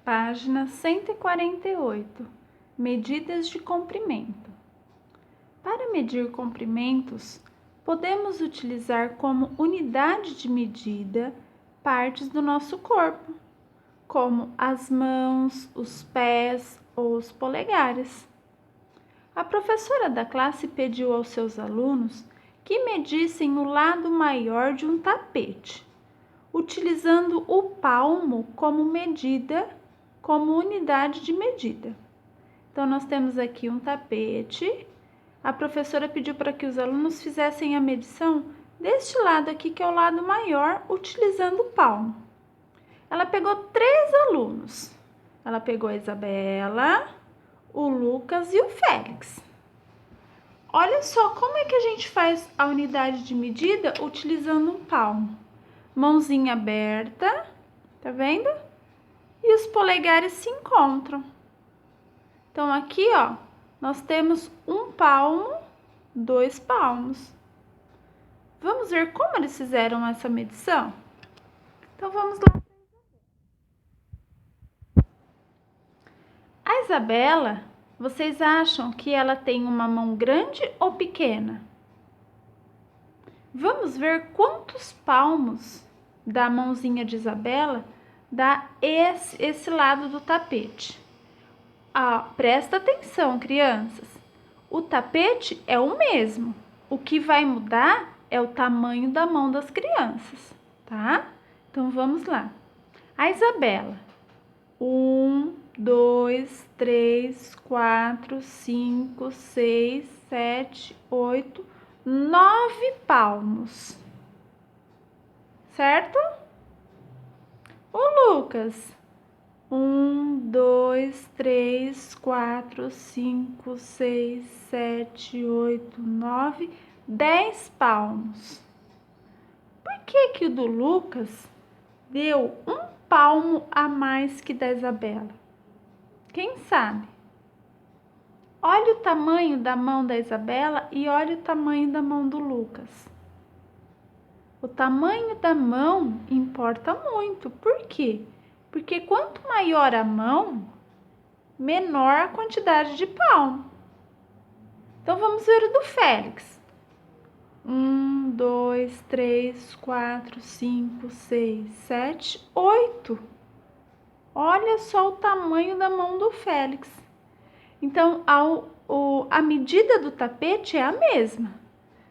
Página 148. Medidas de comprimento. Para medir comprimentos, podemos utilizar como unidade de medida partes do nosso corpo, como as mãos, os pés ou os polegares. A professora da classe pediu aos seus alunos que medissem o lado maior de um tapete, utilizando o palmo como unidade de medida. Então, nós temos aqui um tapete. A professora pediu para que os alunos fizessem a medição deste lado aqui, que é o lado maior, utilizando o palmo. Ela pegou 3 alunos. Ela pegou a Isabela, o Lucas e o Félix. Olha só como é que a gente faz a unidade de medida utilizando um palmo. Mãozinha aberta, tá vendo? E os polegares se encontram. Então, aqui, ó, nós temos um palmo, 2 palmos. Vamos ver como eles fizeram essa medição? Então, vamos lá. A Isabela, vocês acham que ela tem uma mão grande ou pequena? Vamos ver quantos palmos da mãozinha de Isabela dá esse lado do tapete. Presta atenção, crianças. O tapete é o mesmo. O que vai mudar é o tamanho da mão das crianças, tá? Então, vamos lá. A Isabela. 1, 2, 3, 4, 5, 6, 7, 8, 9 palmos. Certo? O Lucas. 1, 2, 3, 4, 5, 6, 7, 8, 9, 10 palmos. Por que o do Lucas deu um palmo a mais que da Isabela? Quem sabe? Olha o tamanho da mão da Isabela e olha o tamanho da mão do Lucas. O tamanho da mão importa muito. Por quê? Porque quanto maior a mão, menor a quantidade de palmo. Então, vamos ver o do Félix. 1, 2, 3, 4, 5, 6, 7, 8. Olha só o tamanho da mão do Félix. Então, a medida do tapete é a mesma.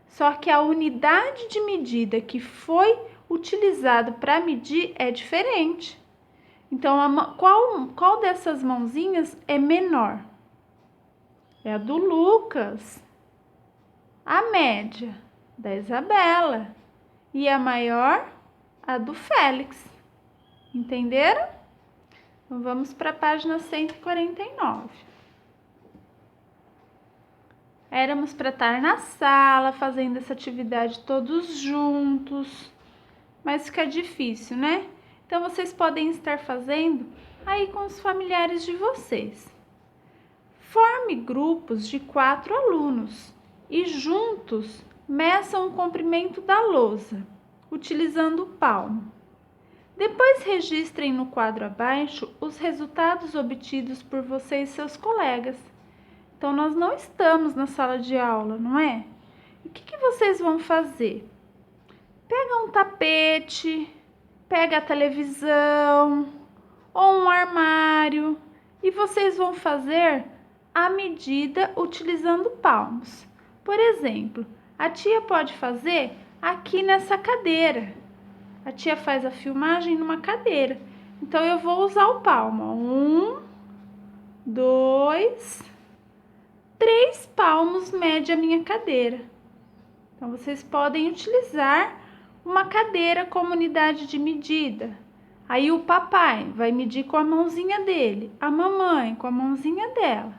Só que a unidade de medida que foi utilizado para medir é diferente. Então, qual dessas mãozinhas é menor? É a do Lucas. A média, da Isabela. E a maior, a do Félix. Entenderam? Então, vamos para a página 149. Éramos para estar na sala, fazendo essa atividade todos juntos. Mas fica difícil, né? Então, vocês podem estar fazendo aí com os familiares de vocês. Forme grupos de 4 alunos e juntos meçam o comprimento da lousa, utilizando o palmo. Depois registrem no quadro abaixo os resultados obtidos por vocês e seus colegas. Então, nós não estamos na sala de aula, não é? E o que vocês vão fazer? Pega um tapete, pega a televisão ou um armário e vocês vão fazer a medida utilizando palmos. Por exemplo, a tia pode fazer aqui nessa cadeira. A tia faz a filmagem numa cadeira. Então, eu vou usar o palmo. 1, 2, 3 palmos mede a minha cadeira. Então, vocês podem utilizar uma cadeira como unidade de medida. Aí, o papai vai medir com a mãozinha dele, a mamãe com a mãozinha dela.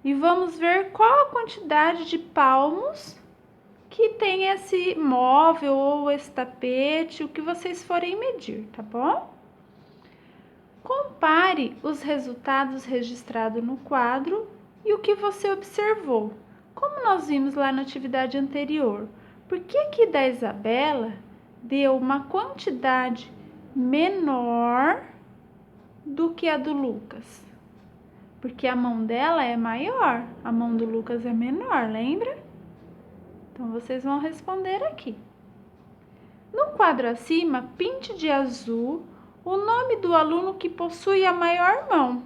E vamos ver qual a quantidade de palmos que tem esse móvel ou esse tapete, o que vocês forem medir, tá bom? Compare os resultados registrados no quadro e o que você observou. Como nós vimos lá na atividade anterior, por que da Isabela deu uma quantidade menor do que a do Lucas? Porque a mão dela é maior, a mão do Lucas é menor, lembra? Então, vocês vão responder aqui. No quadro acima, pinte de azul o nome do aluno que possui a maior mão.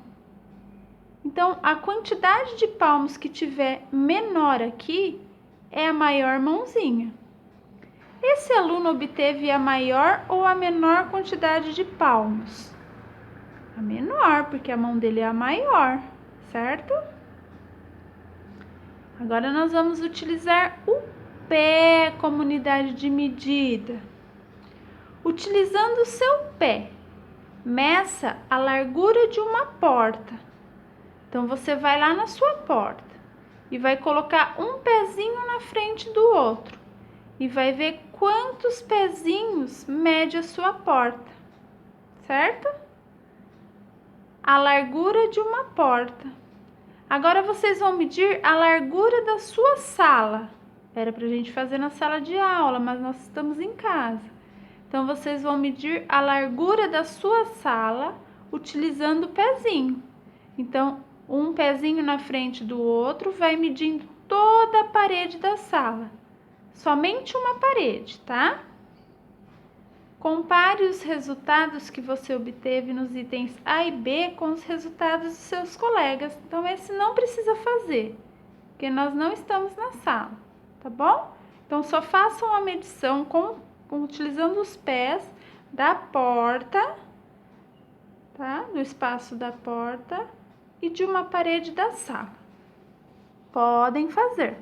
Então, a quantidade de palmos que tiver menor aqui é a maior mãozinha. Esse aluno obteve a maior ou a menor quantidade de palmos? A menor, porque a mão dele é a maior, certo? Agora nós vamos utilizar o pé como unidade de medida. Utilizando o seu pé, meça a largura de uma porta. Então, você vai lá na sua porta e vai colocar um pezinho na frente do outro e vai ver quantos pezinhos mede a sua porta, certo? A largura de uma porta. Agora, vocês vão medir a largura da sua sala. Era pra gente fazer na sala de aula, mas nós estamos em casa. Então, vocês vão medir a largura da sua sala utilizando o pezinho. Então, um pezinho na frente do outro vai medindo toda a parede da sala. Somente uma parede, tá? Compare os resultados que você obteve nos itens A e B com os resultados dos seus colegas. Então, esse não precisa fazer, porque nós não estamos na sala, tá bom? Então, só façam a medição utilizando os pés da porta, tá? Do espaço da porta e de uma parede da sala. Podem fazer.